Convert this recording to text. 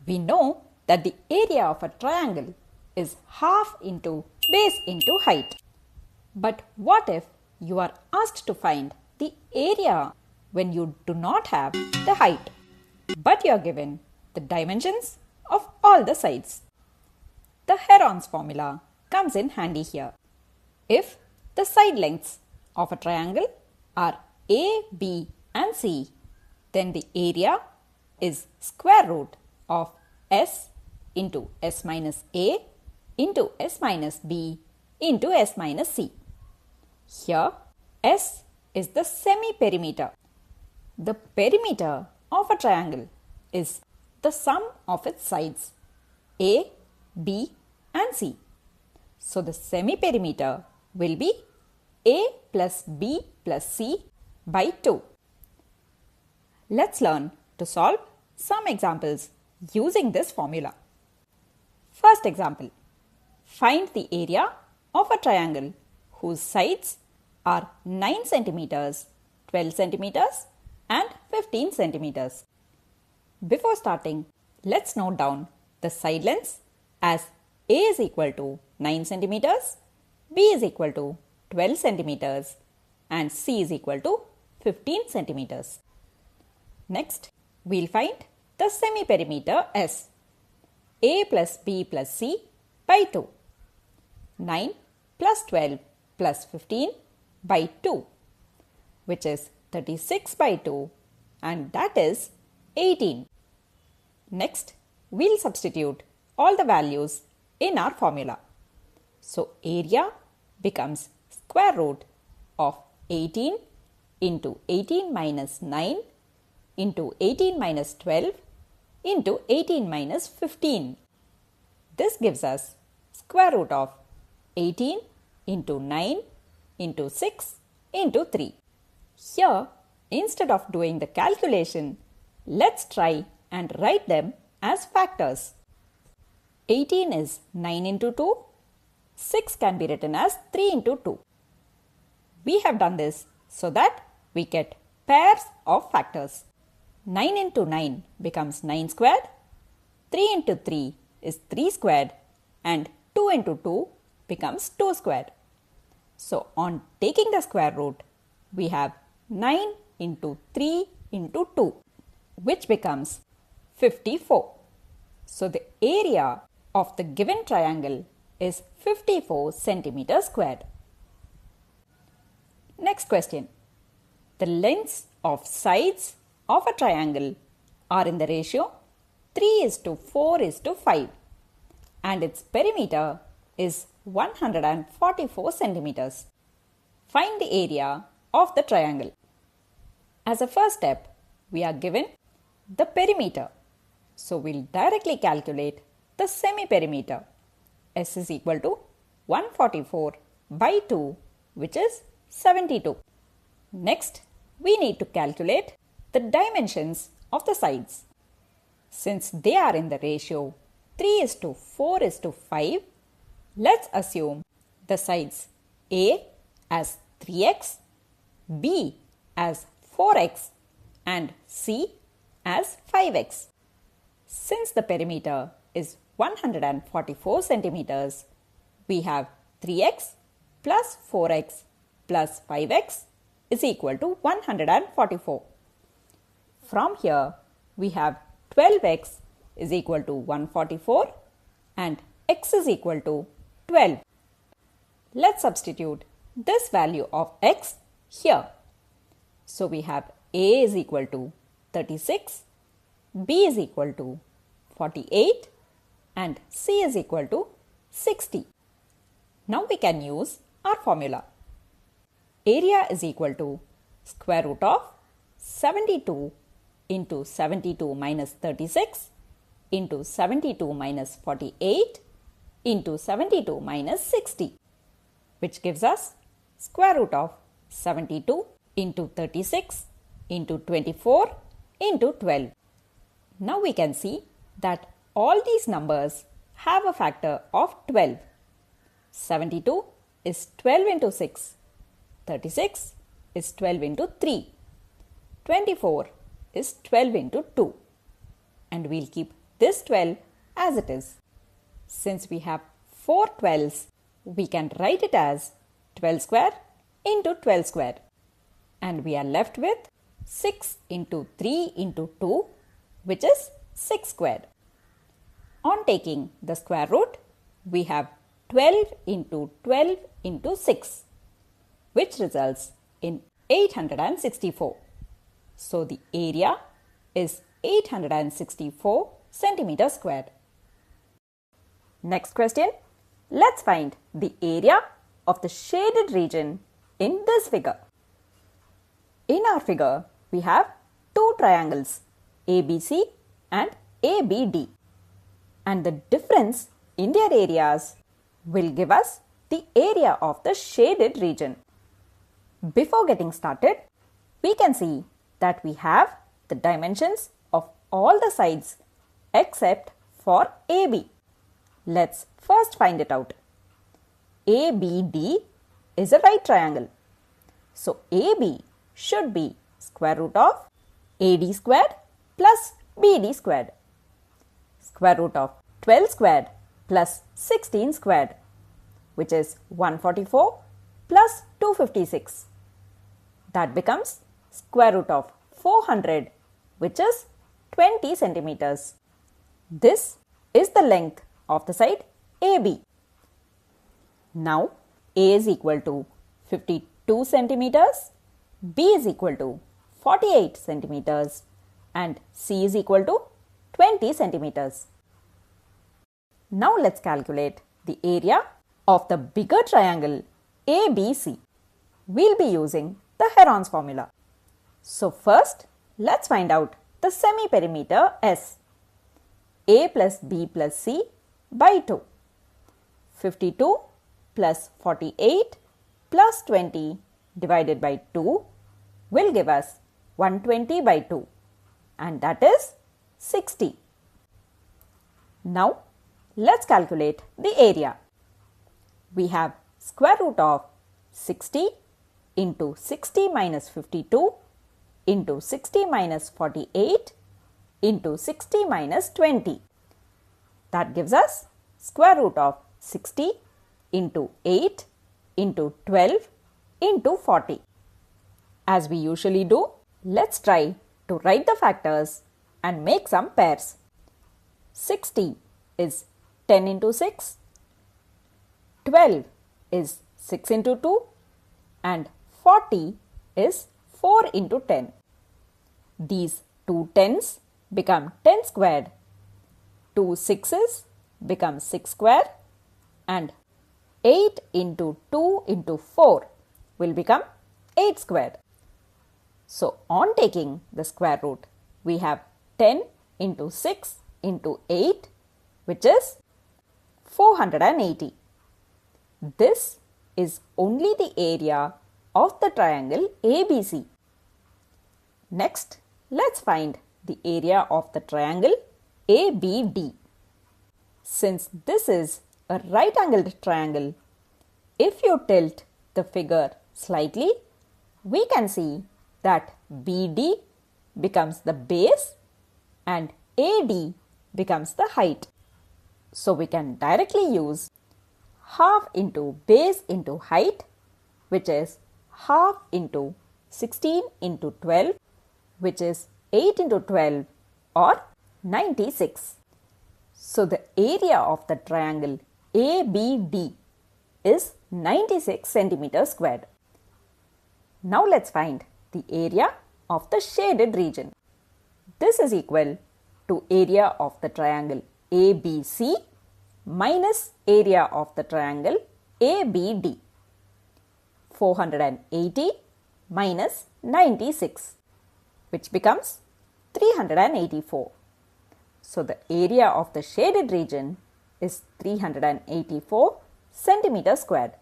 We know that the area of a triangle is half into base into height. But what if you are asked to find the area when you do not have the height, but you are given the dimensions of all the sides? The Heron's formula comes in handy here. If the side lengths of a triangle are A, B and C, then the area is square root of S into S minus A into S minus B into S minus C. Here S is the semi-perimeter. The perimeter of a triangle is the sum of its sides A, B and C. So the semi-perimeter will be A plus B plus C by 2. Let's learn to solve some examples using this formula. First example. Find the area of a triangle whose sides are 9 centimeters, 12 centimeters and 15 centimeters. Before starting, let's note down the side lengths as A is equal to 9 centimeters, B is equal to 12 centimeters and C is equal to 15 centimeters. Next, we'll find the semi-perimeter S. A plus B plus C by 2. 9 plus 12 plus 15 by 2, which is 36 by 2 and that is 18. Next, we'll substitute all the values in our formula. So, area becomes square root of 18 into 18 minus 9 into 18 minus 12 into 18 minus 15. This gives us square root of 18 into 9 into 6 into 3. Here, instead of doing the calculation, let's try and write them as factors. 18 is 9 into 2. 6 can be written as 3 into 2. We have done this so that we get pairs of factors. 9 into 9 becomes 9 squared. 3 into 3 is 3 squared and 2 into 2 becomes 2 squared. So, on taking the square root, we have 9 into 3 into 2, which becomes 54. So, the area of the given triangle is 54 centimeters squared. Next question. The lengths of sides of a triangle are in the ratio 3:4:5 and its perimeter is 144 centimeters. Find the area of the triangle. As a first step, we are given the perimeter. So, we'll directly calculate the semi-perimeter. S is equal to 144 by 2, which is 72. Next, we need to calculate the dimensions of the sides. Since they are in the ratio 3:4:5, let's assume the sides A as 3x, B as 4x and C as 5x. Since the perimeter is 144 centimeters, we have 3x plus 4x plus 5x is equal to 144. From here, we have 12x is equal to 144 and x is equal to 12. Let's substitute this value of x here. So, we have A is equal to 36, B is equal to 48 and C is equal to 60. Now, we can use our formula. Area is equal to square root of 72 into 72 minus 36 into 72 minus 48 into 72 minus 60, which gives us square root of 72 into 36 into 24 into 12. Now we can see that all these numbers have a factor of 12. 72 is 12 into 6. 36 is 12 into 3. 24 is 12 into 2. And we'll keep this 12 as it is. Since we have 4 12s, we can write it as 12 square into 12 square. And we are left with 6 into 3 into 2, which is 6 square. On taking the square root, we have 12 into 12 into 6, which results in 864. So the area is 864 centimeter square. Next question. Let's find the area of the shaded region in this figure. In our figure, we have two triangles, ABC and ABD. And the difference in their areas will give us the area of the shaded region. Before getting started, we can see that we have the dimensions of all the sides except for AB. Let's first find it out. ABD is a right triangle. So AB should be square root of AD squared plus BD squared. Square root of 12 squared plus 16 squared, which is 144 plus 256. That becomes square root of 400, which is 20 centimeters. This is the length of the side AB. Now A is equal to 52 centimeters, B is equal to 48 centimeters and C is equal to 20 centimeters. Now let's calculate the area of the bigger triangle ABC. We'll be using the Heron's formula. So first, let's find out the semi-perimeter S. A plus B plus C by 2. 52 plus 48 plus 20 divided by 2 will give us 120 by 2, and that is 60. Now, let's calculate the area. We have square root of 60 into 60 minus 52 into 60 minus 48 into 60 minus 20. That gives us square root of 60 into 8 into 12 into 40. As we usually do, let's try to write the factors and make some pairs. 60 is 10 into 6, 12 is 6 into 2 and 40 is 4 into 10. These two 10s become 10 squared, 2 6s become 6 square and 8 into 2 into 4 will become 8 squared. So on taking the square root, we have 10 into 6 into 8, which is 480. This is only the area of the triangle ABC. Next, let's find the area of the triangle ABD. Since this is a right-angled triangle, if you tilt the figure slightly, we can see that BD becomes the base and AD becomes the height. So we can directly use half into base into height, which is half into 16 into 12, which is 8 into 12 or 96. So the area of the triangle ABD is 96 centimeters squared. Now let's find the area of the shaded region. This is equal to area of the triangle ABC minus area of the triangle ABD. 480 minus 96, which becomes 384. So the area of the shaded region is 384 centimeters squared.